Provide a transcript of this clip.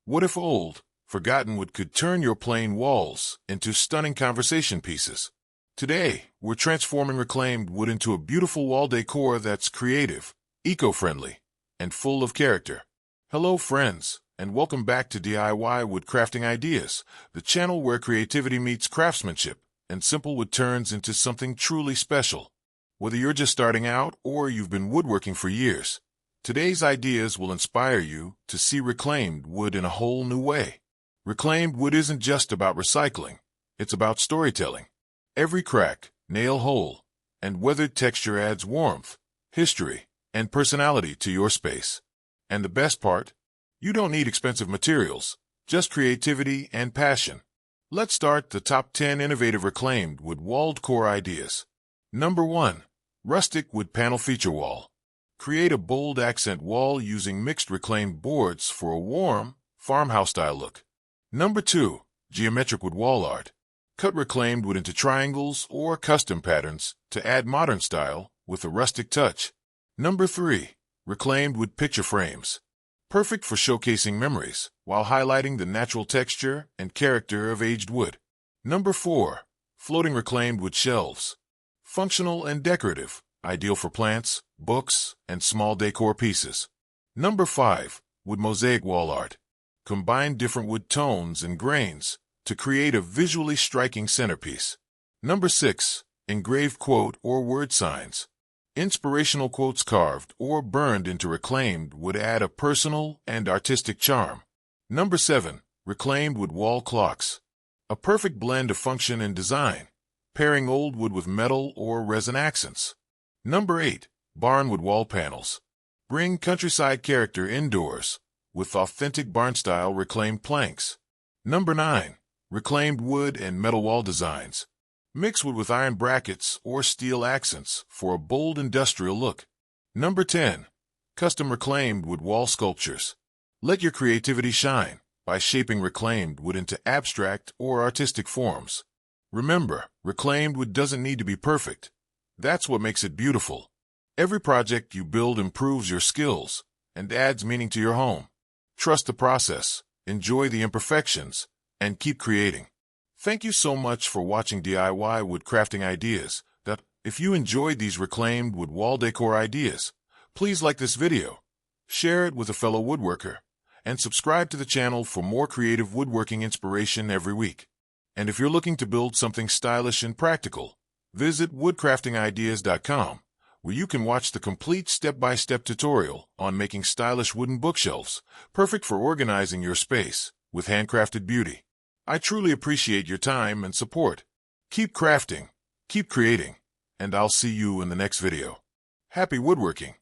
What if old, forgotten wood could turn your plain walls into stunning conversation pieces? Today, we're transforming reclaimed wood into a beautiful wall decor that's creative, eco-friendly, and full of character. Hello friends, and welcome back to DIY Woodcrafting Ideas, the channel where creativity meets craftsmanship, and simple wood turns into something truly special. Whether you're just starting out or you've been woodworking for years, today's ideas will inspire you to see reclaimed wood in a whole new way. Reclaimed wood isn't just about recycling, it's about storytelling. Every crack, nail hole, and weathered texture adds warmth, history, and personality to your space. And the best part? You don't need expensive materials, just creativity and passion. Let's start the top 10 innovative reclaimed wood walled core ideas. Number 1. Rustic wood panel feature wall. Create a bold accent wall using mixed reclaimed boards for a warm, farmhouse-style look. Number 2. Geometric wood wall art. Cut reclaimed wood into triangles or custom patterns to add modern style with a rustic touch. Number 3. Reclaimed wood picture frames. Perfect for showcasing memories while highlighting the natural texture and character of aged wood. Number 4. Floating reclaimed wood shelves. Functional and decorative, ideal for plants, books, and small decor pieces. Number 5. Wood mosaic wall art. Combine different wood tones and grains to create a visually striking centerpiece. Number 6. Engraved quote or word signs. Inspirational quotes carved or burned into reclaimed would add a personal and artistic charm. Number 7. Reclaimed wood wall clocks. A perfect blend of function and design, pairing old wood with metal or resin accents. Number 8. Barnwood wall panels. Bring countryside character indoors with authentic barn-style reclaimed planks. Number 9. Reclaimed wood and metal wall designs. Mix wood with iron brackets or steel accents for a bold industrial look. Number 10. Custom reclaimed wood wall sculptures. Let your creativity shine by shaping reclaimed wood into abstract or artistic forms. Remember, reclaimed wood doesn't need to be perfect. That's what makes it beautiful. Every project you build improves your skills and adds meaning to your home. Trust the process, enjoy the imperfections, and keep creating. Thank you so much for watching DIY Woodcrafting Ideas. If you enjoyed these reclaimed wood wall decor ideas, please like this video, share it with a fellow woodworker, and subscribe to the channel for more creative woodworking inspiration every week. And if you're looking to build something stylish and practical, visit woodcraftingideas.com, where you can watch the complete step-by-step tutorial on making stylish wooden bookshelves, perfect for organizing your space with handcrafted beauty. I truly appreciate your time and support. Keep crafting, keep creating, and I'll see you in the next video. Happy woodworking!